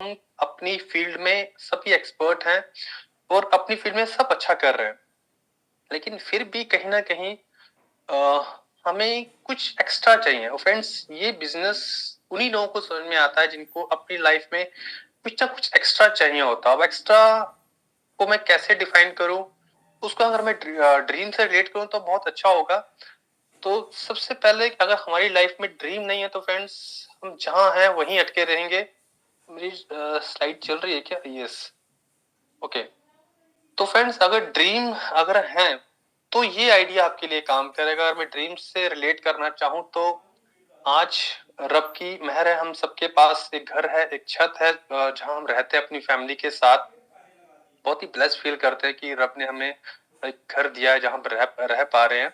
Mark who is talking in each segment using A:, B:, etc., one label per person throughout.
A: हम अपनी फील्ड में सभी एक्सपर्ट हैं और अपनी फील्ड में सब अच्छा कर रहे हैं, लेकिन फिर भी कहीं ना कहीं हमें कुछ एक्स्ट्रा चाहिए। और फ्रेंड्स, ये बिजनेस उन्हीं लोगों को समझ में आता है जिनको अपनी लाइफ में कुछ ना कुछ एक्स्ट्रा चाहिए होता है। अब एक्स्ट्रा को मैं कैसे डिफाइन करूं, उसको अगर मैं ड्रीम से रिलेट करूं तो बहुत अच्छा होगा। तो सबसे पहले, अगर हमारी लाइफ में ड्रीम नहीं है तो फ्रेंड्स, हम जहां हैं वहीं अटके रहेंगे। मेरी स्लाइड चल रही है क्या? Yes, okay. तो फ्रेंड्स, अगर ड्रीम अगर है तो ये आइडिया आपके लिए काम करेगा। अगर मैं ड्रीम से रिलेट करना चाहूँ तो आज रब की मेहर है, हम सबके पास एक घर है, एक छत है, जहां हम रहते हैं अपनी फैमिली के साथ। बहुत ही ब्लेस्ड फील करते हैं कि रब ने हमें एक घर दिया है जहां पर रह पा रहे हैं।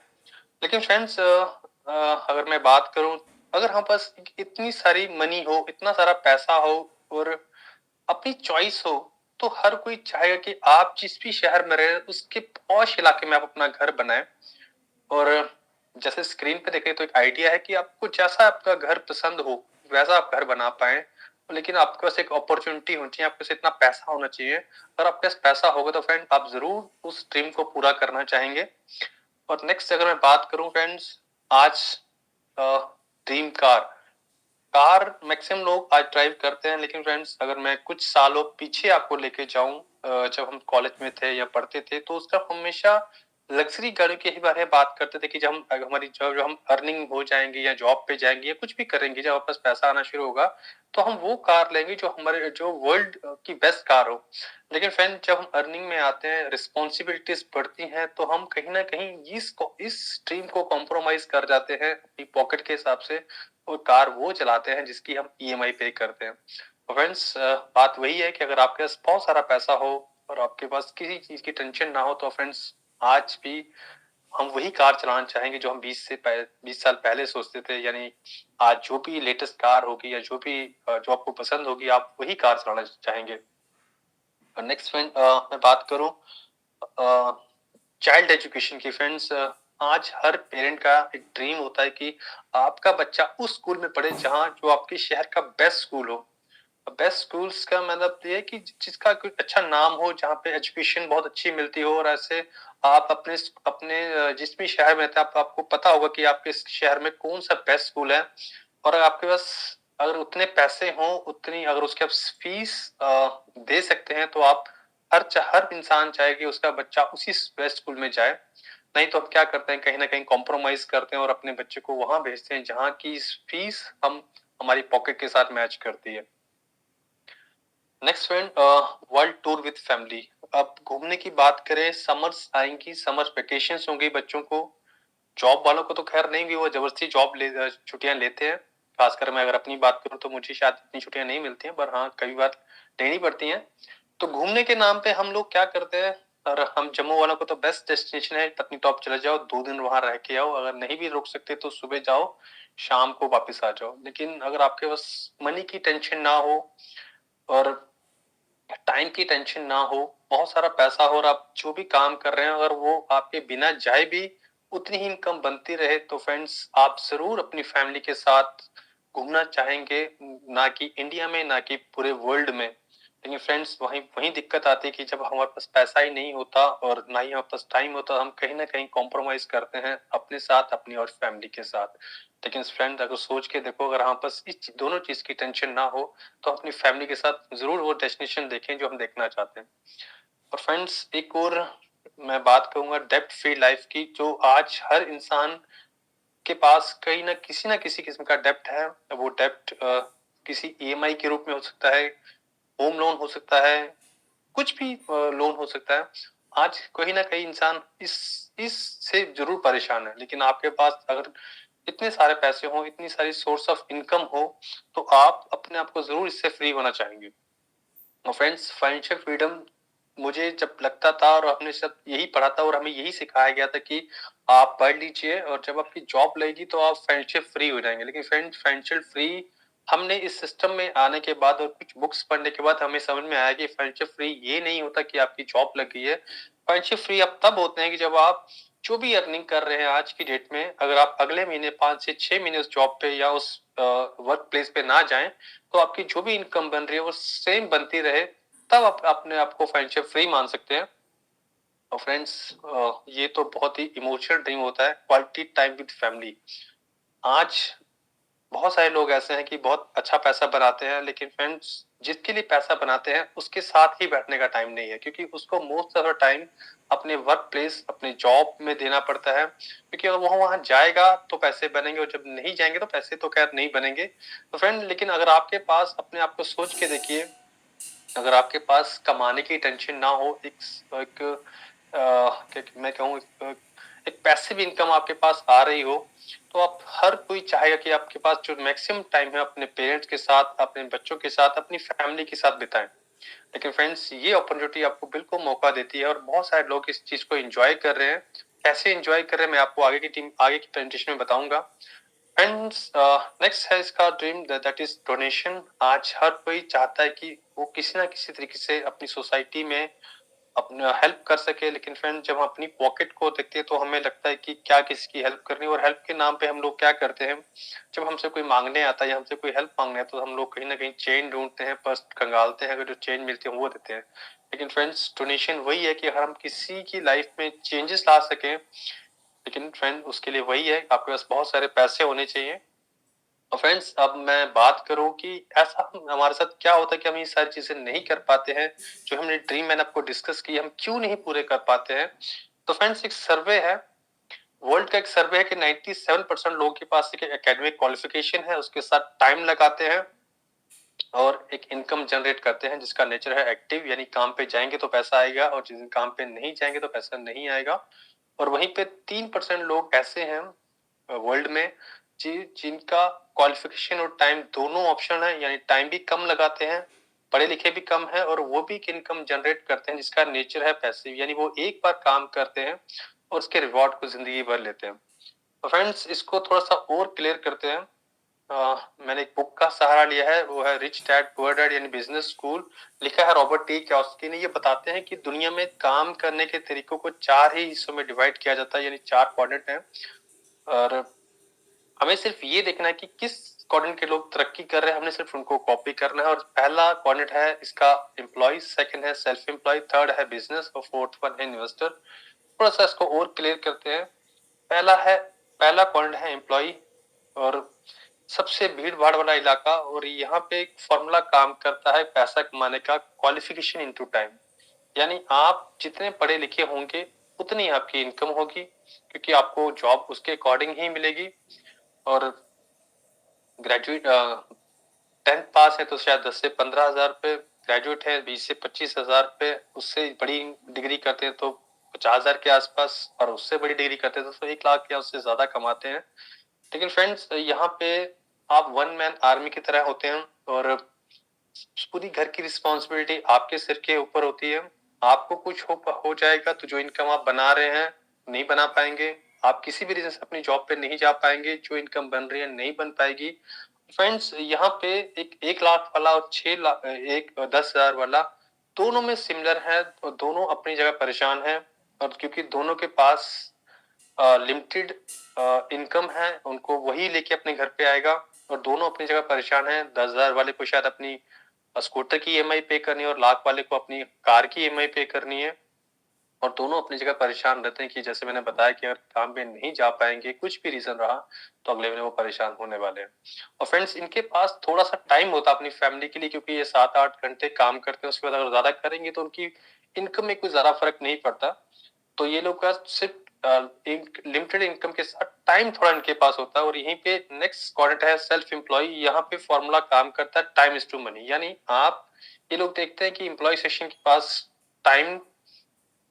A: लेकिन फ्रेंड्स, अगर मैं बात करूं, अगर हम पास इतनी सारी मनी हो, इतना सारा पैसा हो और अपनी चॉइस हो, तो हर कोई चाहेगा कि आप जिस भी शहर में रहे उसके पॉश इलाके में आप अपना घर बनाएं। और जैसे स्क्रीन पे देखें तो एक आइडिया है कि आपको जैसा आपका घर पसंद हो वैसा आप घर बना पाए। लेकिन आपके पास एक अपॉर्चुनिटी होनी चाहिए, आपके पास इतना पैसा होना चाहिए। अगर आपके पास पैसा होगा तो फ्रेंड आप जरूर उस ड्रीम को पूरा करना चाहेंगे। और नेक्स्ट अगर मैं बात करूं फ्रेंड्स, आज ड्रीम कार, कार मैक्सिमम लोग आज ड्राइव करते हैं। लेकिन फ्रेंड्स, अगर मैं कुछ सालों पीछे आपको लेके जाऊं, जब हम कॉलेज में थे या पढ़ते थे, तो उसका हमेशा लग्जरी गाड़ियों के ही बारे में बात करते थे कि जब हम हमारी जब हम अर्निंग हो जाएंगे या जॉब पे जाएंगे या कुछ भी करेंगे, जब हमारे पास पैसा आना शुरू होगा, तो हम वो कार लेंगे जो हमारे जो वर्ल्ड की बेस्ट कार हो। लेकिन फ्रेंड, जब हम अर्निंग में आते हैं, रिस्पॉन्सिबिलिटीज बढ़ती हैं, तो हम कहीं ना कहीं इस ड्रीम को कॉम्प्रोमाइज कर जाते हैं अपनी पॉकेट के हिसाब से, और कार वो चलाते हैं जिसकी हम ईएमआई पे करते हैं। फ्रेंड्स, बात वही है कि अगर आपके पास बहुत सारा पैसा हो और आपके पास किसी चीज की टेंशन ना हो, तो फ्रेंड्स आज भी हम वही कार चलाना चाहेंगे जो हम 20 साल पहले सोचते थे। यानी आज जो भी लेटेस्ट कार होगी या जो आपको पसंद होगी, आप वही कार चलाना चाहेंगे। नेक्स्ट फ्रेंड, मैं बात करूं चाइल्ड एजुकेशन की। फ्रेंड्स, आज हर पेरेंट का एक ड्रीम होता है कि आपका बच्चा उस स्कूल में पढ़े जहां जो आपके शहर का बेस्ट स्कूल हो। बेस्ट स्कूल्स का मतलब ये है कि जिसका कोई अच्छा नाम हो, जहाँ पे एजुकेशन बहुत अच्छी मिलती हो। और ऐसे आप अपने अपने जिस भी शहर में थे, आपको पता होगा कि आपके शहर में कौन सा बेस्ट स्कूल है। और अगर आपके पास अगर उतने पैसे हों, उतनी अगर उसके आप फीस दे सकते हैं, तो आप हर इंसान चाहे कि उसका बच्चा उसी बेस्ट स्कूल में जाए। नहीं तो हम क्या करते हैं, कहीं ना कहीं कॉम्प्रोमाइज करते हैं और अपने बच्चे को वहां भेजते हैं जहाँ की फीस हम हमारी पॉकेट के साथ मैच करती है। Next friend, world tour with family. अब घूमने की बात करें, समर्स आएंगी, समर वेकेशंस होंगी बच्चों को। जॉब वालों को तो खैर नहीं भी, वो जबरदस्ती छुट्टियां लेते हैं। खासकर मैं अगर अपनी बात करूं तो मुझे शायद इतनी छुट्टियां नहीं मिलती हैं, पर हाँ कई बार लेनी पड़ती हैं। तो घूमने के नाम पे हम लोग क्या करते हैं, और हम जम्मू वालों को तो बेस्ट डेस्टिनेशन है पत्नीटॉप चले जाओ, 2 दिन वहां रह के आओ। अगर नहीं भी रुक सकते तो सुबह जाओ, शाम को वापस आ जाओ। लेकिन अगर आपके पास मनी की टेंशन ना हो और टाइम की टेंशन ना हो, बहुत सारा पैसा हो और आप जो भी काम कर रहे हैं अगर वो आपके बिना जाए भी उतनी ही इनकम बनती रहे, तो फ्रेंड्स आप जरूर अपनी फैमिली के साथ घूमना चाहेंगे। ना कि इंडिया में, ना कि पूरे वर्ल्ड में। लेकिन फ्रेंड्स, वही वही दिक्कत आती है कि जब हमारे पास पैसा ही नहीं होता और ना ही हमारे पास टाइम होता, हम कहीं ना कहीं कॉम्प्रोमाइज करते हैं अपने साथ, अपनी और फैमिली के साथ। लेकिन फ्रेंड, अगर सोच के देखो, अगर हमारे पास इस दोनों चीज की टेंशन ना हो, तो अपनी फैमिली के साथ जरूर वो डेस्टिनेशन देखें जो हम देखना चाहते हैं। और फ्रेंड्स, एक और मैं बात करूंगा डेब्ट फ्री लाइफ की, जो आज हर इंसान के पास कहीं ना किसी किस्म का डेब्ट है। वो डेब्ट किसी ईएमआई के रूप में हो सकता है, होम लोन हो सकता है, कुछ भी लोन हो सकता है। आज कहीं ना कहीं इंसान इस से जरूर परेशान है। लेकिन आपके पास अगर इतने सारे पैसे हो, इतनी सारी सोर्स ऑफ इनकम हो, तो आप अपने आप को जरूर इससे फ्री होना चाहेंगे। और फ्रेंड्स, फाइनेंशियल फ्रीडम मुझे जब लगता था और हमने सब यही पढ़ा था और हमें यही सिखाया गया था कि आप पढ़ लीजिए और जब आपकी जॉब लगेगी तो आप फाइनेंशियल फ्री हो जाएंगे। लेकिन फ्रेंड, फाइनेंशियल फ्री हमने इस सिस्टम में आने के बाद और कुछ बुक्स पढ़ने के बाद हमें समझ में आया कि फाइनेंशियल फ्री ये नहीं होता कि आपकी जॉब लग गई है। फाइनेंशियल फ्री अब तब होते हैं कि जब आप जो भी अर्निंग कर रहे हैं आज की डेट में, अगर आप अगले महीने 5 से 6 महीने उस जॉब पे या उस वर्क प्लेस पे ना जाएं, तो आपकी जो भी इनकम बन रही है वो सेम बनती रहे, तब आप अपने आप को फाइनेंशियल फ्री मान सकते हैं। और फ्रेंड्स, ये तो बहुत ही इमोशनल ड्रीम होता है, क्वालिटी टाइम विद फैमिली। आज बहुत सारे लोग ऐसे हैं कि बहुत अच्छा पैसा बनाते हैं, लेकिन फ्रेंड्स जिसके लिए पैसा बनाते हैं उसके साथ ही बैठने का टाइम नहीं है, क्योंकि उसको मोस्ट ऑफ द टाइम अपने वर्क प्लेस, अपने जॉब में देना पड़ता है, क्योंकि अगर वो वहां जाएगा तो पैसे बनेंगे, और जब नहीं जाएंगे तो पैसे तो खैर नहीं बनेंगे। तो फ्रेंड, लेकिन अगर आपके पास, अपने आप को सोच के देखिए, अगर आपके पास कमाने की टेंशन ना हो, एक मैं कहूँ एक पैसिव इनकम आपके पास आ रही हो, तो आप, हर कोई चाहेगा कि आपके पास जो मैक्सिमम टाइम है अपने पेरेंट्स के साथ, अपने बच्चों के साथ, अपनी फैमिली के साथ बिताएं। लेकिन फ्रेंड्स, ये अपॉर्चुनिटी आपको बिल्कुल मौका देती है, और बहुत सारे लोग इस चीज को एंजॉय कर रहे हैं। कैसे एंजॉय कर रहे हैं मैं आपको आगे की प्रेजेंटेशन में बताऊंगा। फ्रेंड्स, नेक्स्ट है इसका ड्रीम, दैट इज डोनेशन। आज हर कोई चाहता है कि वो किसी ना किसी तरीके से अपनी सोसाइटी में अपना हेल्प कर सके, लेकिन फ्रेंड जब हम अपनी पॉकेट को देखते हैं तो हमें लगता है कि क्या किसी की हेल्प करनी, और हेल्प के नाम पे हम लोग क्या करते हैं, जब हमसे कोई मांगने आता है या हमसे कोई हेल्प मांगने आता है, तो हम लोग कहीं ना कहीं चेन ढूंढते हैं, पर्स कंगालते हैं, अगर जो चेन मिलती है वो देते हैं। लेकिन फ्रेंड्स, डोनेशन वही है कि अगर हम किसी की लाइफ में चेंजेस ला सकें, लेकिन फ्रेंड उसके लिए वही है, आपके पास बहुत सारे पैसे होने चाहिए। और फ्रेंड्स, अब मैं बात करूं कि ऐसा हमारे साथ क्या होता है कि हम ये सारी चीजें नहीं कर पाते हैं, जो हमने ड्रीम मैंने आपको डिस्कस की, हम क्यों नहीं पूरे कर पाते हैं। तो फ्रेंड्स, एक सर्वे है, वर्ल्ड का एक सर्वे है कि 97% लोगों के पास एक एकेडमिक क्वालिफिकेशन है, उसके साथ टाइम लगाते हैं और एक इनकम जनरेट करते हैं, जिसका नेचर है एक्टिव, यानी काम पे जाएंगे तो पैसा आएगा, और जिस दिन काम पे नहीं जाएंगे तो पैसा नहीं आएगा। और वहीं पे 3% लोग ऐसे हैं वर्ल्ड में जिनका क्वालिफिकेशन और टाइम दोनों ऑप्शन है, यानी टाइम भी कम लगाते हैं, पढ़े लिखे भी कम है, और वो भी इनकम जनरेट करते हैं जिसका नेचर है पैसिव, यानी वो एक बार काम करते हैं और उसके रिवॉर्ड को जिंदगी भर लेते हैं। तो फ्रेंड्स, इसको थोड़ा सा और क्लियर करते हैं। मैंने एक बुक का सहारा लिया है, वो है रिच डैड पुअर डैड, यानी बिजनेस स्कूल। लिखा है रॉबर्ट टी कियोसाकी ने। ये बताते हैं कि दुनिया में काम करने के तरीकों को 4 ही हिस्सों में डिवाइड किया जाता है, यानी 4 क्वाड्रेंट हैं, और हमें सिर्फ ये देखना है कि किस क्वाड्रेंट के लोग तरक्की कर रहे हैं, हमने सिर्फ उनको कॉपी करना है। और पहला क्वाड्रेंट है इसका एम्प्लॉय, सेकंड है सेल्फ एम्प्लॉय, थर्ड है बिजनेस, और फोर्थ वन है इन्वेस्टर। थोड़ा सा इसको और क्लियर करते हैं। पहला क्वाड्रेंट है एम्प्लॉय, और सबसे भीड़ भाड़ वाला इलाका, और यहाँ पे एक फॉर्मूला काम करता है पैसा कमाने का, क्वालिफिकेशन इनटू टाइम। यानी आप जितने पढ़े लिखे होंगे उतनी आपकी इनकम होगी, क्योंकि आपको जॉब उसके अकॉर्डिंग ही मिलेगी। और ग्रेजुएट 10th पास है तो शायद 10 से 15 हजार रुपए, ग्रेजुएट है 20 से 25 हजार रुपए, उससे बड़ी डिग्री करते हैं तो 50 हजार के आसपास, और उससे बड़ी डिग्री करते हैं तो 1 लाख या उससे ज्यादा कमाते हैं। लेकिन फ्रेंड्स, यहाँ पे आप वन मैन आर्मी की तरह होते हैं, और पूरी घर की रिस्पॉन्सिबिलिटी आपके सिर के ऊपर होती है। आपको कुछ हो जाएगा तो जो इनकम आप बना रहे हैं नहीं बना पाएंगे, आप किसी भी रीजन से अपनी जॉब पे नहीं जा पाएंगे, जो इनकम बन रही है नहीं बन पाएगी। फ्रेंड्स, यहाँ पे एक 1 लाख वाला और 6 लाख, एक 10 हजार वाला, दोनों में सिमिलर है, और दोनों अपनी जगह परेशान है। और क्योंकि दोनों के पास लिमिटेड इनकम है, उनको वही लेके अपने घर पे आएगा, और दोनों अपनी जगह परेशान है। 10 हजार वाले को शायद अपनी स्कूटर की ईएमआई पे करनी है, और लाख वाले को अपनी कार की ईएमआई पे करनी है। और दोनों अपनी जगह परेशान रहते हैं कि जैसे मैंने बताया कि अगर काम पे नहीं जा पाएंगे, कुछ भी रीजन रहा, तो अगले महीने वो परेशान होने वाले हैं। और फ्रेंड्स, इनके पास थोड़ा सा टाइम होता है अपनी फैमिली के लिए, क्योंकि ये 7-8 घंटे काम करते हैं, उसके बाद अगर ज्यादा करेंगे तो उनकी इनकम में कोई ज्यादा फर्क नहीं पड़ता। तो ये लोग का सिर्फ एक लिमिटेड इनकम के साथ टाइम थोड़ा इनके पास होता है। और यहीं पे नेक्स्ट क्वाड्रेंट है सेल्फ एम्प्लॉय। यहाँ पे फॉर्मूला काम करता है टाइम इज टू मनी, यानी आप, ये लोग देखते हैं कि एम्प्लॉय सेक्शन के पास टाइम,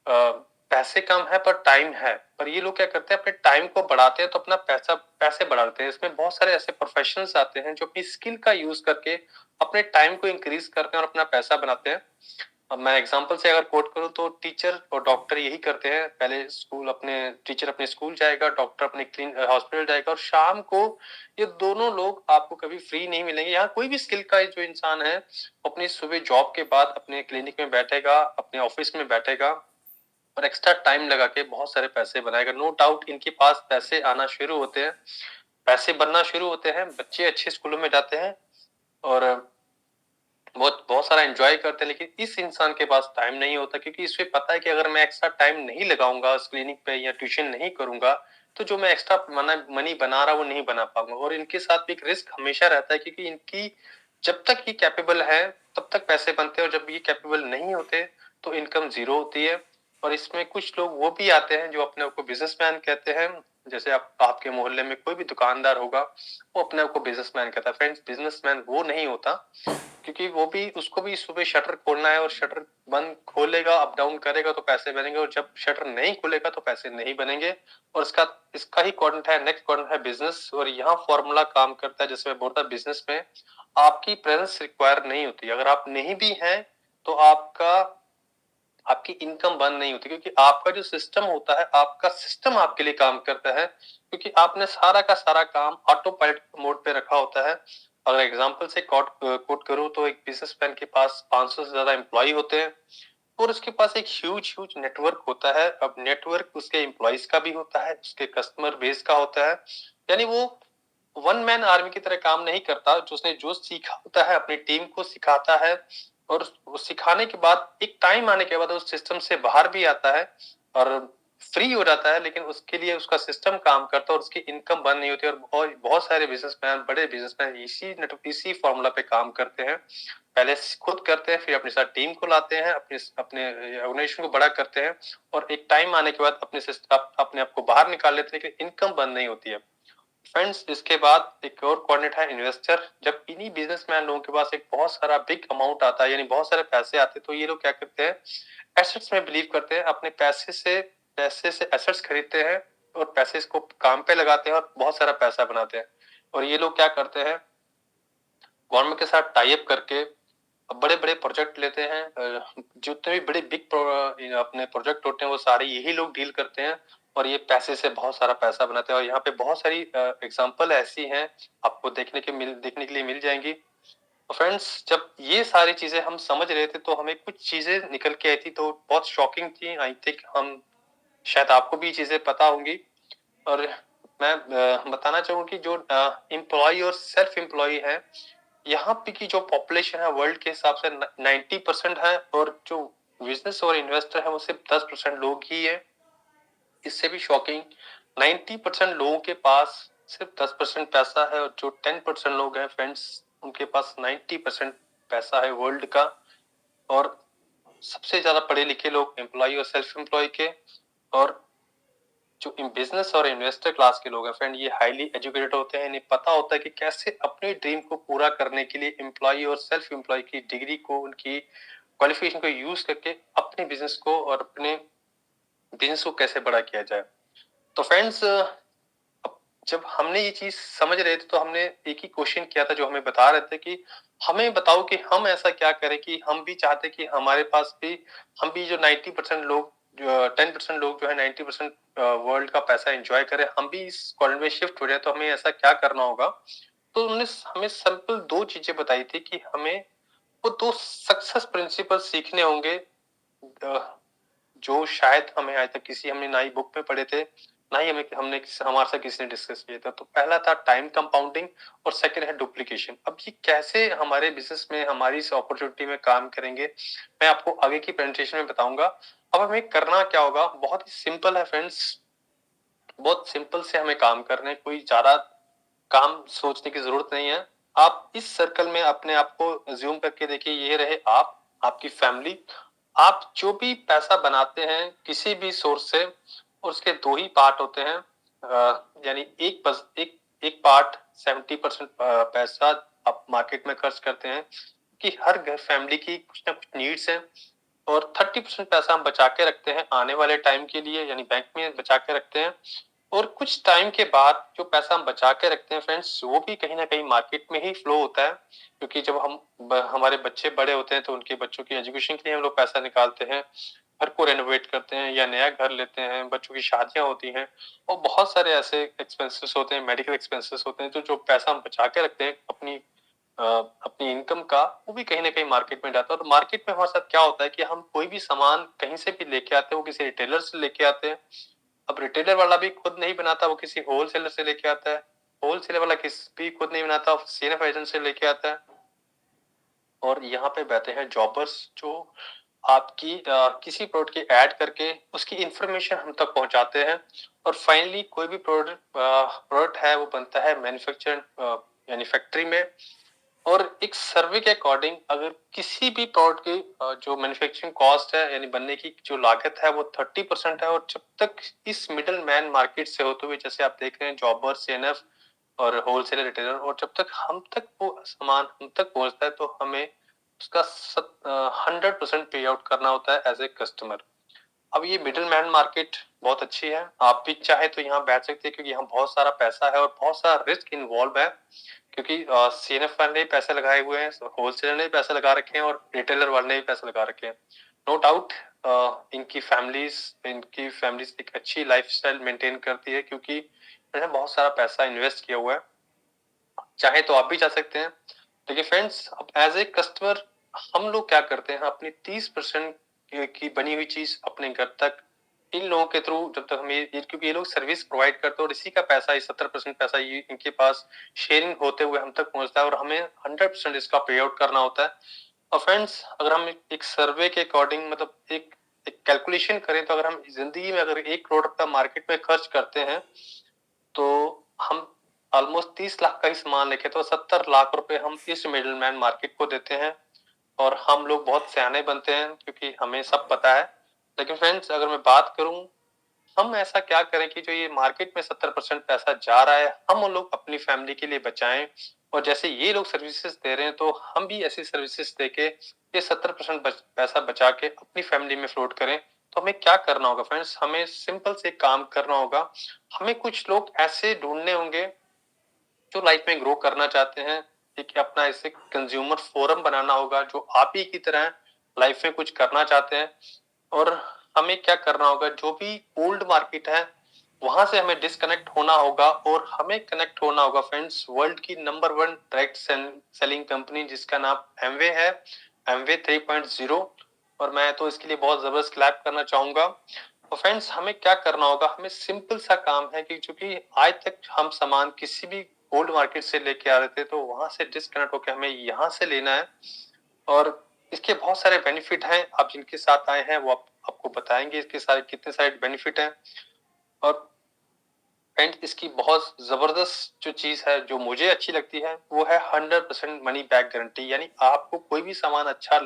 A: पैसे कम है पर टाइम है, पर ये लोग क्या करते हैं, अपने टाइम को बढ़ाते हैं तो अपना पैसे बढ़ाते हैं। इसमें बहुत सारे ऐसे प्रोफेशनल्स आते हैं जो अपनी स्किल का यूज करके अपने टाइम को इंक्रीज करते हैं और अपना पैसा बनाते हैं। अब मैं एग्जांपल से अगर कोट करूं तो टीचर और डॉक्टर यही करते हैं। पहले स्कूल अपने टीचर अपने स्कूल जाएगा, डॉक्टर अपने हॉस्पिटल जाएगा, और शाम को ये दोनों लोग आपको कभी फ्री नहीं मिलेंगे। यहाँ कोई भी स्किल का जो इंसान है अपनी सुबह जॉब के बाद अपने क्लिनिक में बैठेगा, अपने ऑफिस में बैठेगा, और एक्स्ट्रा टाइम लगा के बहुत सारे पैसे बनाएगा। नो डाउट इनके पास पैसे आना शुरू होते हैं, पैसे बनना शुरू होते हैं, बच्चे अच्छे स्कूलों में जाते हैं और बहुत बहुत सारा एंजॉय करते हैं, लेकिन इस इंसान के पास टाइम नहीं होता, क्योंकि इसे पता है कि अगर मैं एक्स्ट्रा टाइम नहीं लगाऊंगा उस क्लिनिक पे या ट्यूशन नहीं करूंगा तो जो मैं एक्स्ट्रा मनी बना रहा वो नहीं बना पाऊंगा। और इनके साथ भी एक रिस्क हमेशा रहता है, क्योंकि इनकी जब तक ये कैपेबल है तब तक पैसे बनते हैं, और जब ये कैपेबल नहीं होते तो इनकम जीरो होती है। और इसमें कुछ लोग वो भी आते हैं जो अपने आप को बिजनेसमैन कहते हैं। जैसे आपके मोहल्ले में कोई भी दुकानदार होगा वो अपने आप को बिजनेसमैन कहता है। फ्रेंड्स, बिजनेसमैन वो नहीं होता, क्योंकि वो भी उसको भी सुबह शटर खोलना है, और शटर बंद खोलेगा अप डाउन करेगा तो पैसे बनेंगे, और जब शटर नहीं खुलेगा तो पैसे नहीं बनेंगे। और इसका ही क्वाड्रेंट है, नेक्स्ट क्वाड्रेंट है बिजनेस। और यहाँ फॉर्मूला काम करता है, जैसे मैं बोलता बिजनेस में आपकी प्रेजेंस रिक्वायर नहीं होती। अगर आप नहीं भी हैं तो आपकी इनकम बंद नहीं होती, क्योंकि आपका जो सिस्टम होता है, आपका सिस्टम आपके लिए काम करता है, क्योंकि आपने सारा का सारा काम ऑटो पायलट मोड पे रखा होता है। अगर एग्जांपल से कोट करूं तो एक बिजनेसमैन के पास 500 से ज्यादा एम्प्लॉय होते हैं, और उसके पास एक ह्यूज ह्यूज नेटवर्क होता है। अब नेटवर्क उसके एम्प्लॉयज का भी होता है, उसके कस्टमर बेस का होता है। यानी वो वन मैन आर्मी की तरह काम नहीं करता, जो उसने जो सीखा होता है अपनी टीम को सिखाता है, और वो सिखाने के बाद एक टाइम आने के बाद उस सिस्टम से बाहर भी आता है और फ्री हो जाता है, लेकिन उसके लिए उसका सिस्टम काम करता है और उसकी इनकम बंद नहीं होती। और बहुत सारे बिजनेसमैन, बड़े बिजनेसमैन इसी फॉर्मूला पे काम करते हैं। पहले खुद करते हैं, फिर अपने साथ टीम को लाते हैं, अपने अपने ऑर्गेनाइजेशन को बड़ा करते हैं, और एक टाइम आने के बाद अपने आप को बाहर निकाल लेते हैं, लेकिन इनकम बंद नहीं होती है। फ्रेंड्स, इसके बाद एक और कोऑर्डिनेट है इन्वेस्टर। जब इन्हीं बिजनेसमैन लोगों के पास एक बहुत सारा बिग अमाउंट आता है, यानी बहुत सारे पैसे आते हैं, तो ये लोग क्या करते हैं, एसेट्स में बिलीव करते हैं। अपने पैसे से एसेट्स खरीदते हैं और पैसे इसको काम पे लगाते हैं और बहुत सारा पैसा बनाते हैं। और ये लोग क्या करते हैं, गवर्नमेंट के साथ टाई अप करके बड़े बड़े प्रोजेक्ट लेते हैं। जितने भी बड़े बिग अपने प्रोजेक्ट होते हैं वो सारे यही लोग डील करते हैं, और ये पैसे से बहुत सारा पैसा बनाते हैं। और यहाँ पे बहुत सारी एग्जांपल ऐसी हैं, आपको देखने के लिए मिल जाएंगी। तो फ्रेंड्स, जब ये सारी चीजें हम समझ रहे थे तो हमें कुछ चीजें निकल के आई थी, तो बहुत शॉकिंग थी। आई थिंक हम शायद आपको भी चीजें पता होंगी। और मैं बताना चाहूँ कि जो एम्प्लॉय और सेल्फ एम्प्लॉय है, यहाँ पे की जो पॉपुलेशन है वर्ल्ड के हिसाब से 90% है, और जो बिजनेस और इन्वेस्टर है वो सिर्फ 10% लोग ही है। इससे भी शॉकिंग, 90% लोगों के पास सिर्फ 10% पैसा है, और जो 10% लोग हैं फ्रेंड्स, उनके पास 90% पैसा है वर्ल्ड का। और सबसे ज्यादा पढ़े लिखे लोग एम्प्लॉय और सेल्फ एम्प्लॉय के, और जो बिजनेस और इन्वेस्टर क्लास के लोग हैं फ्रेंड, ये हाईली एजुकेटेड होते हैं। इन्हें पता होता है कि कैसे अपने ड्रीम को पूरा करने के लिए एम्प्लॉय और सेल्फ एम्प्लॉय की डिग्री को, उनकी क्वालिफिकेशन को यूज करके अपने बिजनेस को और अपने बिजनेस को कैसे बड़ा किया जाए। तो फ्रेंड्स, जब हमने ये चीज समझ रहे थे तो हमने एक ही क्वेश्चन किया था, जो हमें बता रहे थे कि हमें बताओ कि हम ऐसा क्या करें कि हम भी चाहते कि हमारे पास भी, हम भी जो 90% लोग, जो 10% लोग जो है 90% वर्ल्ड का पैसा एंजॉय करें, हम भी इस क्वाड्रेंट में शिफ्ट हो जाए, तो हमें ऐसा क्या करना होगा। तो उन्होंने हमें सिंपल दो चीजें बताई थी कि हमें वो दो सक्सेस प्रिंसिपल सीखने होंगे, जो शायद हमें आज तक किसी हमने ना ही बुक में पढ़े थे, ना ही हमारे साथ किसी ने डिस्कस किया था। तो पहला था टाइम कंपाउंडिंग, और सेकंड है डुप्लीकेशन। अब ये कैसे हमारे बिजनेस में, हमारी इस अपॉर्चुनिटी में काम करेंगे, मैं आपको आगे की प्रेजेंटेशन में बताऊंगा। अब हमें करना क्या होगा, बहुत ही सिंपल है फ्रेंड्स, बहुत सिंपल से हमें काम करने, कोई ज्यादा काम सोचने की जरूरत नहीं है। आप इस सर्कल में अपने आप को ज्यूम करके देखिए, ये रहे आप, आपकी फैमिली। आप जो भी पैसा बनाते हैं किसी भी सोर्स से, उसके दो ही पार्ट होते हैं। यानी एक पार्ट 70% पैसा आप मार्केट में खर्च करते हैं, कि हर घर फैमिली की कुछ ना कुछ नीड्स है। और 30% पैसा हम बचा के रखते हैं आने वाले टाइम के लिए, यानी बैंक में बचा के रखते हैं। और कुछ टाइम के बाद जो पैसा हम बचा के रखते हैं फ्रेंड्स, वो भी कहीं ना कहीं मार्केट में ही फ्लो होता है, क्योंकि जब हमारे बच्चे बड़े होते हैं तो उनके बच्चों की एजुकेशन के लिए हम लोग पैसा निकालते हैं, घर को रेनोवेट करते हैं या नया घर लेते हैं, बच्चों की शादियां होती हैं, और बहुत सारे ऐसे एक्सपेंसेस होते हैं, मेडिकल एक्सपेंसेस होते हैं, तो जो पैसा हम बचा के रखते हैं अपनी अपनी इनकम का, वो भी कहीं ना कहीं मार्केट में जाता है। और मार्केट में हमारे साथ क्या होता है कि हम कोई भी सामान कहीं से भी लेके आते हैं, वो किसी रिटेलर से लेके आते हैं। अब रिटेलर वाला भी खुद नहीं बनाता, वो किसी होलसेलर से लेके आता है। होलसेलर वाला किस भी खुद नहीं बनाता, सीएनएफ एजेंट से लेके आता है। और यहाँ पे बैठे हैं जॉबर्स, जो आपकी किसी प्रोडक्ट की ऐड करके उसकी इंफॉर्मेशन हम तक पहुंचाते हैं। और फाइनली कोई भी प्रोडक्ट है वो बनता है मैन्युफैक्चर यानी फैक्ट्री में। और एक सर्वे के अकॉर्डिंग अगर किसी भी प्रोडक्ट की जो मैन्युफैक्चरिंग कॉस्ट है यानी बनने की जो लागत है वो 30% है, और जब तक इस मिडल मैन मार्केट से होते हुए, जैसे आप देख रहे हैं जॉबर, सीएनएफ और होलसेलर, रिटेलर, और जब तक हम तक वो सामान हम तक पहुंचता है तो हमें उसका 100% पे आउट करना होता है एज ए कस्टमर। अब ये मिडिल मैन मार्केट बहुत अच्छी है, आप भी चाहे तो यहाँ बैठ सकते हैं, क्योंकि यहाँ बहुत सारा पैसा है और बहुत सारा रिस्क इन्वॉल्व है। क्योंकि सीएनएफ वाले ने पैसे लगाए हुए हैं, होलसेलर ने पैसे लगा रखे हैं, और रिटेलर वाले ने भी पैसे लगा रखे हैं। नो डाउट इनकी फैमिलीज एक अच्छी लाइफस्टाइल मेंटेन करती है, क्योंकि इन्होंने बहुत सारा पैसा इन्वेस्ट किया हुआ है। चाहे तो आप भी जा सकते हैं। देखिए फ्रेंड्स, अब एज ए कस्टमर हम लोग क्या करते हैं, अपनी 30% की बनी हुई चीज अपने घर तक इन लोगों के थ्रू, जब तक हमें, क्योंकि ये लोग सर्विस प्रोवाइड करते हैं और इसी का पैसा, ये 70% पैसा ये इनके पास शेयरिंग होते हुए हम तक पहुंचता है, और हमें 100% इसका पे आउट करना होता है। और फ्रेंड्स, अगर हम एक सर्वे के अकॉर्डिंग, मतलब एक कैलकुलेशन करें, तो अगर हम जिंदगी में अगर 1 करोड़ का मार्केट में खर्च करते हैं, तो हम ऑलमोस्ट 30 लाख का ही सामान लेके तो 70 लाख रुपए हम इस मिडिल मैन मार्केट को देते हैं। और हम लोग बहुत सियाने बनते हैं, क्योंकि हमें सब पता है। लेकिन फ्रेंड्स, अगर मैं बात करूं, हम ऐसा क्या करें कि जो ये मार्केट में 70% पैसा जा रहा है, हम उन लोग अपनी फैमिली के लिए बचाएं। और जैसे ये लोग सर्विसेज दे रहे हैं, तो हम भी ऐसी सर्विसेज देके ये 70% पैसा बचा के अपनी फैमिली में फ्लोट करें। तो हमें क्या करना होगा फ्रेंड्स, हमें सिंपल से काम करना होगा। हमें कुछ लोग ऐसे ढूंढने होंगे जो लाइफ में ग्रो करना चाहते हैं। ठीक है, अपना इसे कंज्यूमर फोरम बनाना होगा, जो आप ही की तरह लाइफ में कुछ करना चाहते हैं। और हमें क्या करना होगा, जो भी ओल्ड मार्केट है वहां से हमें डिस्कनेक्ट होना होगा, और हमें कनेक्ट होना होगा फ्रेंड्स वर्ल्ड की नंबर 1 डायरेक्ट सेलिंग कंपनी, जिसका नाम एमवे है, एमवे 3.0। और मैं तो इसके लिए बहुत जबरदस्त क्लैप करना चाहूंगा। तो फ्रेंड्स, हमें क्या करना होगा, हमें सिंपल सा काम है कि चूंकि आज तक हम सामान किसी भी ओल्ड मार्केट से लेके आ रहे थे, तो वहां से डिस्कनेक्ट होकर हमें यहाँ से लेना है। और इसके बहुत सारे बेनिफिट हैं, आप जिनके साथ आए हैं वो आपको बताएंगे इसके सारे कितने सारे बेनिफिट हैं। और फ्रेंड, इसकी बहुत जबरदस्त जो चीज है, जो मुझे अच्छी लगती है, वो है 100% मनी बैक गारंटी। यानी आपको कोई भी सामान अच्छा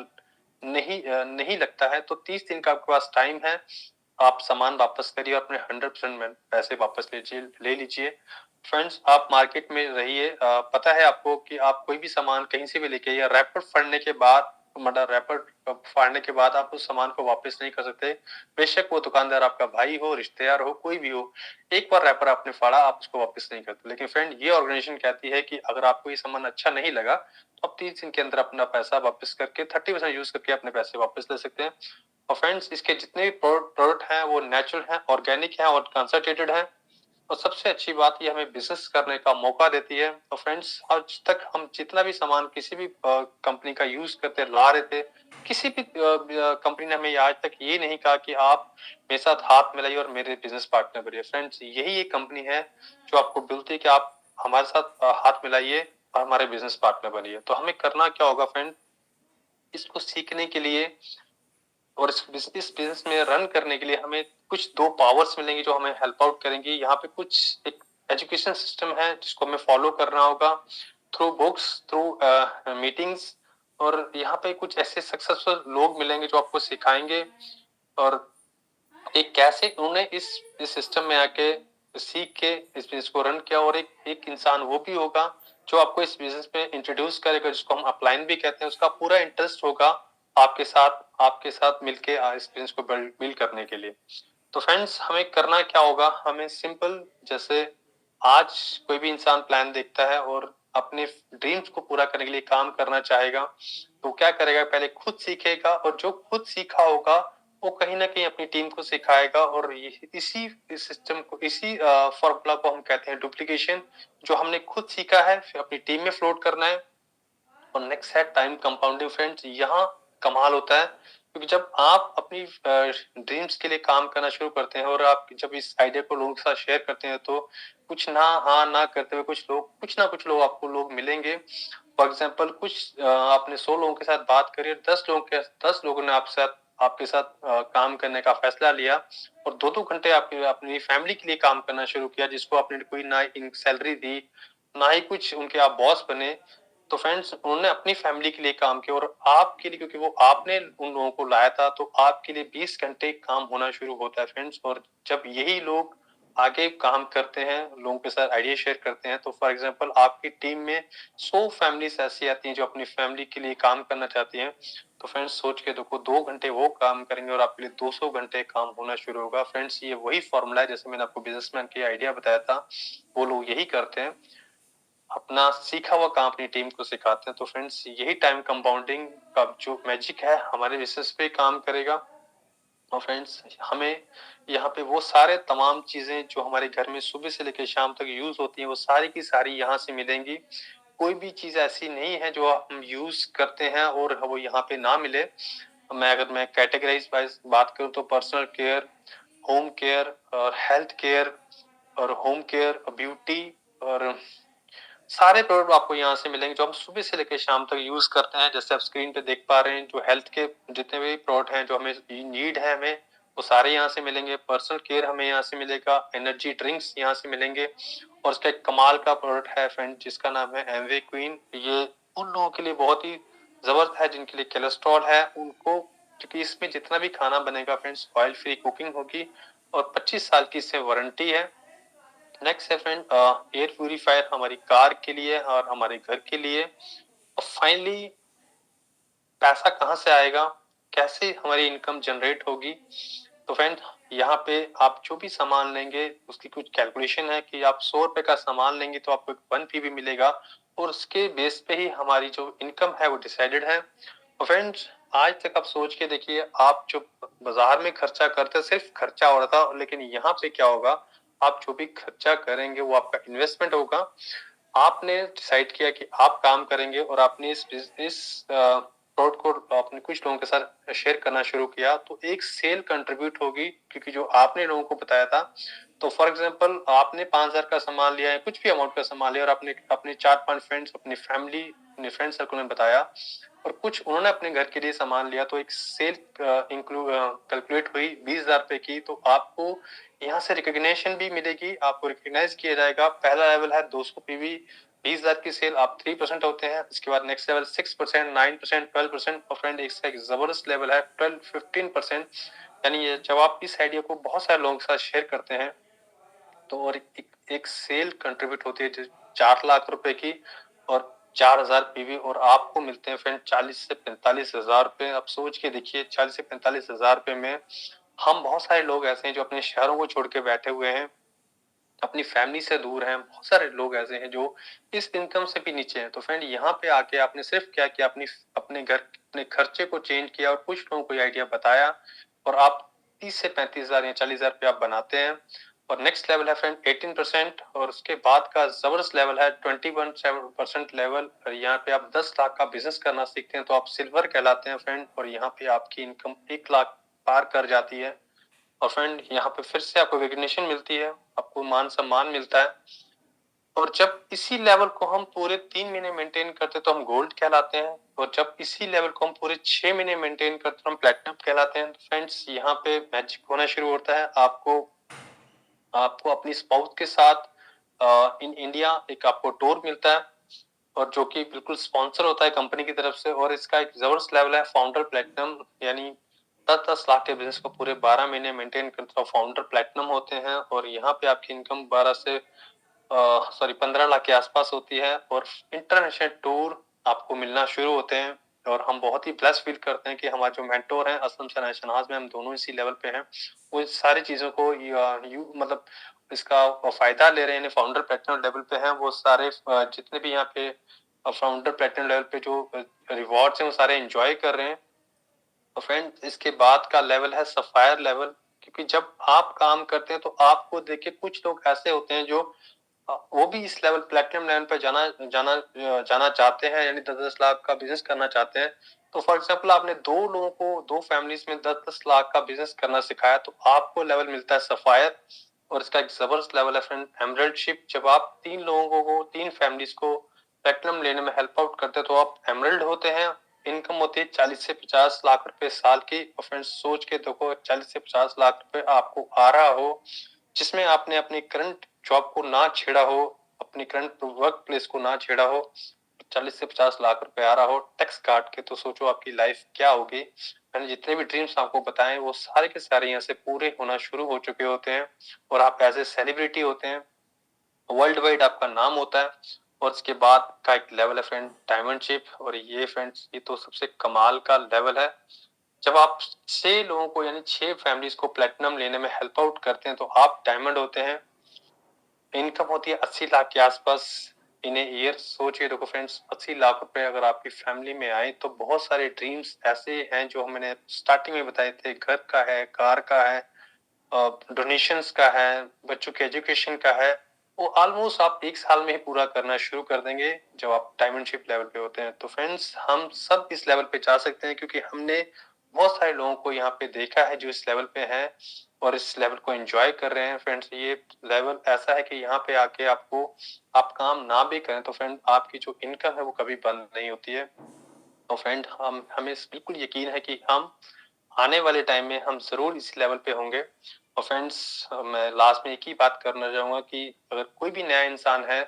A: नहीं लगता है, तो 30 दिन का आपके पास टाइम है, आप सामान वापस करिए और अपने 100% पैसे वापस ले लीजिए। फ्रेंड्स, आप मार्केट में रहिए, पता है आपको कि आप कोई भी सामान कहीं से भी लेके आइए, रैपर फाड़ने के बाद, मतलब रैपर फाड़ने के बाद आप उस सामान को वापस नहीं कर सकते। बेशक वो दुकानदार आपका भाई हो, रिश्तेदार हो, कोई भी हो, एक बार रैपर आपने फाड़ा, आप उसको वापस नहीं करते। लेकिन फ्रेंड, ये ऑर्गेनाइजेशन कहती है कि अगर आपको ये सामान अच्छा नहीं लगा, तो आप 30 दिन के अंदर अपना पैसा वापस करके 30% यूज करके अपने पैसे वापस ले सकते हैं। और फ्रेंड्स, इसके जितने भी प्रोडक्ट हैं वो नेचुरल हैं, ऑर्गेनिक हैं और कंसंट्रेटेड हैं। और सबसे अच्छी बात, ये हमें बिजनेस करने का मौका देती है। तो फ्रेंड्स, आज तक हम जितना भी सामान किसी भी कंपनी का यूज करते ला रहे थे, किसी भी कंपनी ने हमें आज तक ये नहीं कहा कि आप मेरे साथ हाथ मिलाइए और मेरे बिजनेस पार्टनर बनिए। फ्रेंड्स, यही एक कंपनी है जो आपको बोलती है कि आप हमारे साथ हाथ मिलाइए और हमारे बिजनेस पार्टनर बनिए। तो हमें करना क्या होगा फ्रेंड, इसको सीखने के लिए और इस बिजनेस में रन करने के लिए हमें कुछ 2 पावर्स मिलेंगी जो हमें हेल्प आउट करेंगी। यहाँ पे कुछ एक एजुकेशन सिस्टम है जिसको हमें फॉलो करना होगा, थ्रू बुक्स, थ्रू मीटिंग्स। और यहाँ पे कुछ ऐसे सक्सेसफुल लोग मिलेंगे जो आपको सिखाएंगे और एक कैसे उन्होंने इस सिस्टम में आके सीख के इस बिजनेस को रन किया। और एक इंसान वो भी होगा जो आपको इस बिजनेस में इंट्रोड्यूस करेगा, जिसको हम अपलाइन भी कहते हैं। उसका पूरा इंटरेस्ट होगा आपके साथ मिलके इस बिजनेस को बिल्ड करने के लिए। तो फ्रेंड्स, हमें करना क्या होगा, हमें सिंपल, जैसे आज कोई भी इंसान प्लान देखता है और अपने ड्रीम्स को पूरा करने के लिए काम करना चाहेगा, तो क्या करेगा, पहले खुद सीखेगा, और जो खुद सीखा होगा वो कहीं ना कहीं अपनी टीम को सिखाएगा। और इसी सिस्टम को, इसी फॉर्मूला को हम कहते हैं डुप्लीकेशन। जो हमने खुद सीखा है फिर अपनी टीम में फ्लोट करना है, और नेक्स्ट है टाइम कंपाउंडिंग फ्रेंड्स। यहाँ कमाल होता है क्योंकि जब आप अपनी ड्रीम्स के लिए काम करना शुरू करते हैं और आप जब इस आइडिया को लोगों के साथ शेयर करते हैं तो कुछ ना हाँ ना करते हुए कुछ ना कुछ लोग आपको लोग मिलेंगे। फॉर एग्जाम्पल कुछ आपने 100 लोगों के साथ बात करी, 10 लोगों ने आपके साथ काम करने का फैसला लिया और 2-2 घंटे आपके अपनी फैमिली के लिए काम करना शुरू किया, जिसको आपने कोई ना सैलरी दी, ना ही कुछ उनके आप बॉस बने। तो फ्रेंड्स उन्होंने अपनी फैमिली के लिए काम किया और आपके लिए, क्योंकि वो आपने उन लोगों को लाया था, तो आपके लिए 20 घंटे काम होना शुरू होता है फ्रेंड्स। और जब यही लोग आगे काम करते हैं, लोगों के साथ आइडिया शेयर करते हैं, तो फॉर एग्जांपल आपकी टीम में 100 फैमिलीज ऐसी आती हैं जो अपनी फैमिली के लिए काम करना चाहती हैं। तो फ्रेंड्स सोच के देखो, 2 घंटे वो काम करेंगे और आपके लिए 200 घंटे काम होना शुरू होगा। फ्रेंड्स ये वही फॉर्मूला है, जैसे मैंने आपको बिजनेसमैन की आइडिया बताया था, वो लोग यही करते हैं, अपना सीखा हुआ काम अपनी टीम को सिखाते हैं। तो फ्रेंड्स यही टाइम कंपाउंडिंग का जो मैजिक है हमारे बिजनेस पे काम करेगा। और फ्रेंड्स हमें यहाँ पे वो सारे तमाम चीजें जो हमारे घर में सुबह से लेकर शाम तक यूज होती हैं, वो सारी की सारी यहाँ से मिलेंगी। कोई भी चीज ऐसी नहीं है जो हम यूज करते हैं और वो यहाँ पे ना मिले। अगर मैं कैटेगराइज वाइज बात करूँ तो पर्सनल केयर, होम केयर और हेल्थ केयर और होम केयर, ब्यूटी और सारे प्रोडक्ट आपको यहाँ से मिलेंगे जो हम सुबह से लेकर शाम तक यूज करते हैं। जैसे आप स्क्रीन पे देख पा रहे हैं, जो हेल्थ के जितने भी प्रोडक्ट हैं जो हमें नीड है, हमें वो सारे यहाँ से मिलेंगे। पर्सनल केयर हमें यहाँ से मिलेगा, एनर्जी ड्रिंक्स यहाँ से मिलेंगे। और उसका एक कमाल का प्रोडक्ट है फ्रेंड जिसका नाम है एमवे क्वीन। ये उन लोगों के लिए बहुत ही जबरदस्त है जिनके लिए कोलेस्ट्रॉल है उनको, क्योंकि इसमें जितना भी खाना बनेगा फ्रेंड्स ऑयल फ्री कुकिंग होगी और 25 साल की इससे वारंटी है। नेक्स्ट है फ्रेंड एयर प्यूरिफायर हमारी कार के लिए और हमारे घर के लिए। और फाइनली पैसा कहाँ से आएगा, कैसे हमारी इनकम जनरेट होगी। तो फ्रेंड यहाँ पे आप जो भी सामान लेंगे उसकी कुछ कैलकुलेशन है कि आप 100 रुपए का सामान लेंगे तो आपको 1 पीवी मिलेगा और उसके बेस पे ही हमारी जो इनकम है वो डिसाइडेड है। तो फ्रेंड्स आज तक आप सोच के देखिए, आप जो बाजार में खर्चा करते सिर्फ खर्चा हो रहा था, लेकिन यहाँ पे क्या होगा, आप जो भी खर्चा करेंगे वो आपका इन्वेस्टमेंट होगा। आपने डिसाइड किया कि आप काम करेंगे और आपने इस प्रोडक्ट को अपने कुछ लोगों के साथ शेयर करना शुरू किया, तो एक सेल कंट्रीब्यूट होगी क्योंकि जो आपने लोगों को बताया था। तो फॉर एग्जांपल आपने 5,000 का सामान लिया है, कुछ भी अमाउंट का सामान लिया और आपने अपने 4-5 फ्रेंड्स, अपनी फैमिली, अपने फ्रेंड सर्कल में बताया और कुछ उन्होंने अपने घर के लिए सामान लिया, तो एक सेल कैलकुलेट हुई 20,000 रुपए की। तो आपको यहाँ से रिकॉग्निशन भी मिलेगी, आपको रिकॉग्नाइज किया जाएगा। पहला लेवल है 200 पीवी, 20,000 की सेल आप 3% होते हैं। इसके बाद नेक्स्ट लेवल 6%, 9%, 12%। और फ्रेंड इसका एक जबरदस्त लेवल है 12-15%। यानी जब आप इस आइडिया को बहुत सारे लोगों के साथ शेयर करते हैं तो और एक सेल कंट्रीब्यूट होती है 4 लाख रुपए की और 4,000 पीवी और आपको मिलते हैं फ्रेंड 40 से 45,000 रुपए। आप सोच के देखिए 40 से 45,000 रुपए में हम बहुत सारे लोग ऐसे हैं जो अपने शहरों को छोड़ के बैठे हुए हैं, अपनी फैमिली से दूर हैं। बहुत सारे लोग ऐसे हैं जो इस इनकम से भी नीचे हैं। तो फ्रेंड यहाँ पे आके आपने सिर्फ क्या किया, अपने खर्चे को चेंज किया और कुछ लोगों को ये आइडिया बताया और आप 30 से 35,000 या 40,000 रुपए आप बनाते हैं। और नेक्स्ट लेवल है फ्रेंड 18% और उसके बाद का जबरदस्त लेवल है 21% लेवल। और यहाँ पे आप 10 लाख का बिजनेस करना सीखते हैं तो आप सिल्वर कहलाते हैं फ्रेंड, और यहाँ पे आपकी इनकम 1 लाख पार कर जाती है। और फ्रेंड यहाँ पे फिर से आपको रिकॉग्निशन मिलती है, आपको मान सम्मान मिलता है। और जब इसी लेवल को हम पूरे 3 महीने मेंटेन करते तो हम गोल्ड कहलाते हैं, और जब इसी लेवल को हम पूरे 6 महीने मेंटेन करते तो हम प्लेटिनम कहलाते हैं। तो फ्रेंड्स यहाँ पे मैजिक होना शुरू होता है। आपको आपको अपनी स्पाउस के साथ इन इंडिया एक आपको टूर मिलता है और जो कि बिल्कुल स्पॉन्सर होता है कंपनी की तरफ से। और इसका एक जबरदस्त लेवल है फाउंडर प्लेटिनम, यानी 10-10 लाख के बिजनेस को पूरे 12 महीने मेंटेन करते हो फाउंडर प्लेटिनम होते हैं। और यहाँ पे आपकी इनकम 15 लाख के आसपास होती है और इंटरनेशनल टूर आपको मिलना शुरू होते हैं। और हम बहुत ही ब्लेस फील करते हैं कि हमारे जो मेंटोर हैं असलम सर है, शनाज में, हम दोनों इसी लेवल पे हैं। वो इस सारी चीजों को मतलब इसका फायदा ले रहे हैं, फाउंडर प्लेटिनम लेवल पे हैं वो सारे। जितने भी यहाँ पे फाउंडर प्लेटिनम लेवल पे जो रिवॉर्ड्स हैं वो सारे एंजॉय कर रहे हैं। तो फ्रेंड इसके बाद का लेवल है सफायर लेवल, क्योंकि जब आप काम करते हैं तो आपको देख के कुछ लोग ऐसे होते हैं जो वो भी इस लेवल प्लेटिनम लेवल पे जाना चाहते हैं, यानी 10-10 लाख का बिज़नेस करना चाहते हैं। तो फॉर एग्ज़ाम्पल आपने 2 लोगों को 2 फैमिलीज़ में 10-10 लाख का बिज़नेस करना सिखाया, तो आपको लेवल मिलता है सफ़ायर, और इसका एक ज़बरदस्त लेवल है फ्रेंड एमराल्डशिप। जब आप 3 लोगों को 3 फैमिलीज़ को प्लेटिनम लेने में हेल्प आउट करते हैं, तो आप एमराल्ड होते हैं। इनकम होती है 40 से 50 लाख रुपए साल की। और फ्रेंड्स सोच के देखो, 40 से 50 लाख रुपए आपको आ रहा हो, जिसमें आपने अपनी करंट जॉब को ना छेड़ा हो, अपनी करंट वर्क प्लेस को ना छेड़ा हो, 40 से 50 लाख रुपए आ रहा हो टैक्स काट के, तो सोचो आपकी लाइफ क्या होगी। मैंने जितने भी ड्रीम्स आपको बताए वो सारे के सारे यहाँ से पूरे होना शुरू हो चुके होते हैं, और आप एज ए सेलिब्रिटी होते हैं, वर्ल्ड वाइड आपका नाम होता है। और उसके बाद का एक लेवल है फ्रेंड डायमंडशिप, और ये फ्रेंड्स ये तो सबसे कमाल का लेवल है। जब आप 6 लोगों को यानी 6 फैमिलीज को प्लेटिनम लेने में हेल्प आउट करते हैं, तो आप डायमंड होते हैं। इनकम होती है 80 लाख के आसपास इन ए ईयर। सोचिए देखो फ्रेंड्स, 80 लाख रुपए अगर आपकी फैमिली में आए, तो बहुत सारे ड्रीम्स ऐसे हैं जो मैंने स्टार्टिंग में बताए थे। घर का है, कार का है, डोनेशंस का है, बच्चों के एजुकेशन का है, वो ऑलमोस्ट आप 1 साल में ही पूरा करना शुरू कर देंगे जब आप डायमंडशिप लेवल पे होते हैं। तो फ्रेंड्स हम सब इस लेवल पे जा सकते हैं, क्योंकि हमने बहुत सारे लोगों को यहाँ पे देखा है जो इस लेवल पे हैं और इस लेवल को एंजॉय कर रहे हैं। फ्रेंड्स ये लेवल ऐसा है कि यहाँ पे आके आपको, आप काम ना भी करें तो फ्रेंड आपकी जो इनकम है वो कभी बंद नहीं होती है। तो फ्रेंड हम हमें बिल्कुल यकीन है कि हम आने वाले टाइम में हम जरूर इस लेवल पे होंगे। और फ्रेंड्स मैं लास्ट में एक ही बात करना चाहूंगा कि अगर कोई भी नया इंसान है,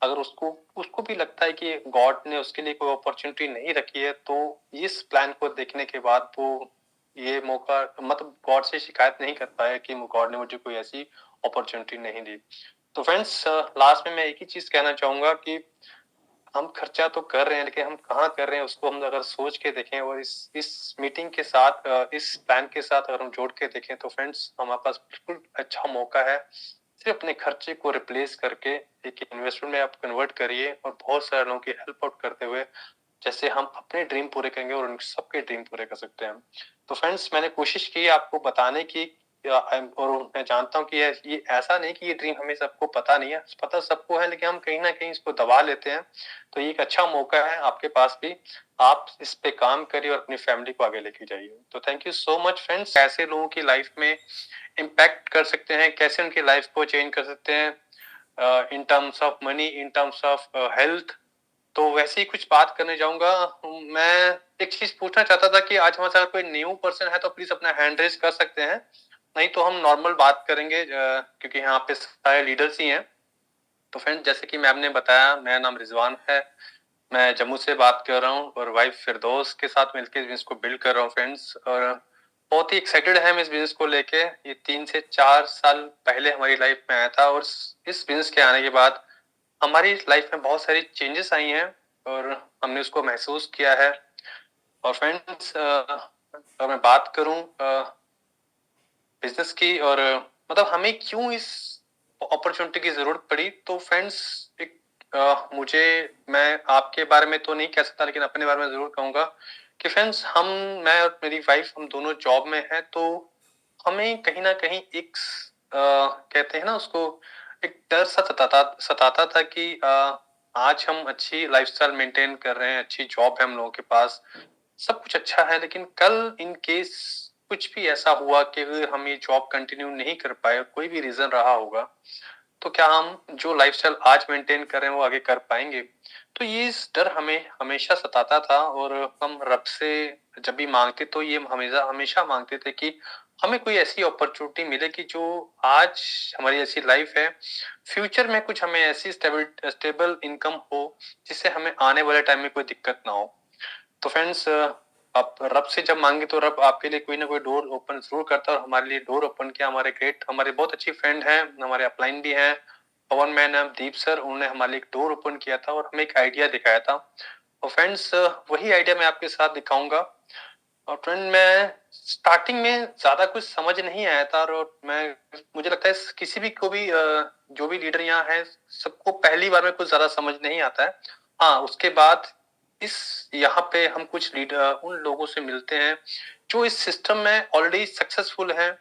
A: अगर उसको उसको भी लगता है कि गॉड ने उसके लिए कोई अपॉर्चुनिटी नहीं रखी है, तो इस प्लान को देखने के बाद वो ये मौका, मतलब गॉड से शिकायत नहीं कर पाया कि गॉड ने मुझे कोई ऐसी अपॉर्चुनिटी नहीं दी। तो फ्रेंड्स लास्ट में मैं एक ही चीज कहना चाहूंगा कि हम खर्चा तो कर रहे हैं, लेकिन हम कहाँ कर रहे हैं उसको हम अगर सोच के देखें, और इस मीटिंग के साथ, इस प्लान के साथ अगर हम जोड़ के देखें, तो फ्रेंड्स हमारे पास बिल्कुल अच्छा मौका है। सिर्फ अपने खर्चे को रिप्लेस करके एक इन्वेस्टमेंट में आप कन्वर्ट करिए, और बहुत सारे लोगों की हेल्प आउट करते हुए जैसे हम अपने ड्रीम पूरे करेंगे और उन सबके ड्रीम पूरे कर सकते हैं। तो फ्रेंड्स मैंने कोशिश की आपको बताने की, और मैं जानता हूँ कि ये ऐसा नहीं कि ये ड्रीम हमें सबको पता नहीं है, पता सबको है, लेकिन हम कहीं ना कहीं इसको दबा लेते हैं। तो ये एक अच्छा मौका है आपके पास भी, आप इस पे काम करिए और अपनी फैमिली को आगे लेके जाइए। तो thank you so much friends. कैसे लोगों की लाइफ में इम्पैक्ट कर सकते हैं, कैसे उनकी लाइफ को चेंज कर सकते हैं in terms of money, in terms of health, तो वैसे ही कुछ बात करने जाऊंगा। मैं एक चीज पूछना चाहता था कि आज हमारे साथ कोई न्यू पर्सन है तो प्लीज अपना हैंड रेज कर सकते हैं, नहीं तो हम नॉर्मल बात करेंगे, क्योंकि यहाँ पे सारे लीडर्स ही हैं। तो फ्रेंड जैसे कि मैम ने बताया, मेरा नाम रिजवान है, मैं जम्मू से बात कर रहा हूँ, और वाइफ फिरदौस के साथ मिलकर बिजनेस को बिल्ड कर रहा हूँ फ्रेंड्स। और बहुत ही एक्साइटेड है हम इस बिजनेस को लेके। ये 3 से 4 साल पहले हमारी लाइफ में आया था, और इस बिजनेस के आने के बाद हमारी लाइफ में बहुत सारी चेंजेस आई हैं, और हमने उसको महसूस किया है। और फ्रेंड्स अगर मैं बात करूं बिजनेस की, और मतलब हमें क्यों इस अपॉर्चुनिटी की जरूरत पड़ी, तो फ्रेंड्स एक मुझे, मैं आपके बारे में तो नहीं कह सकता, लेकिन अपने बारे में जरूर कहूंगा कि फ्रेंड्स मैं और मेरी वाइफ हम दोनों जॉब में हैं, तो हमें कहीं ना कहीं एक कहते हैं ना उसको, एक डर सा सताता था कि आज हम अच्छी लाइफस्टाइल मेंटेन कर रहे हैं, अच्छी जॉब है हम लोगों के पास, सब कुछ अच्छा है, लेकिन कल इन केस कुछ भी ऐसा हुआ कि अगर हम ये जॉब कंटिन्यू नहीं कर पाए, कोई भी रीजन रहा होगा, तो क्या हम जो लाइफस्टाइल आज मेंटेन कर रहे हैं वो आगे कर पाएंगे। तो ये इस डर हमें हमेशा सताता था, और हम रब से जब भी मांगते तो ये हमेशा हमेशा मांगते थे कि हमें कोई ऐसी अपॉर्चुनिटी मिले कि जो आज हमारी ऐसी लाइफ है, फ्यूचर में कुछ हमें ऐसी स्टेबल स्टेबल इनकम हो जिससे हमें आने वाले टाइम में कोई दिक्कत ना हो। तो फ्रेंड्स आप रब से जब मांगे तो रब आपके लिए कोई ना कोई डोर ओपन जरूर करता है, और हमारे लिए डोर ओपन किया। हमारे बहुत अच्छे फ्रेंड हैं, हमारे अपलाइन भी हैं, पवन मैन है, दीप सर, उन्होंने हमारे लिए एक डोर ओपन किया था और हमें एक आइडिया दिखाया था। और फ्रेंड्स वही आइडिया मैं आपके साथ दिखाऊंगा। और फ्रेंड मैं स्टार्टिंग में ज्यादा कुछ समझ नहीं आया था, और मैं मुझे लगता है किसी भी को भी जो भी लीडर यहाँ है, सबको पहली बार में कुछ ज्यादा समझ नहीं आता है। हाँ, उसके बाद इस यहाँ पे हम कुछ लीडर उन लोगों से मिलते हैं जो इस सिस्टम में ऑलरेडी सक्सेसफुल हैं,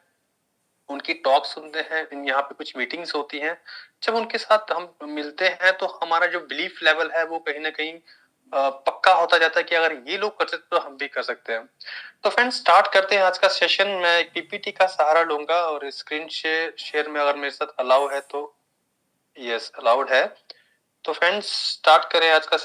A: उनकी टॉक सुनते हैं, यहाँ पे कुछ मीटिंग्स होती हैं जब उनके साथ हम मिलते हैं तो हमारा जो बिलीफ लेवल है वो कहीं न कहीं पक्का होता जाता है कि अगर ये लोग कर सकते तो हम भी कर सकते हैं। तो फ्रेंड्स स्टार्ट करते हैं आज का सेशन। मैं एक पीपीटी का सहारा लूँगा और स्क्रीन शेयर में अगर मेरे साथ अलाउ है तो यस अलाउड है। तो फ्रेंड्स स्टार्ट करें आज का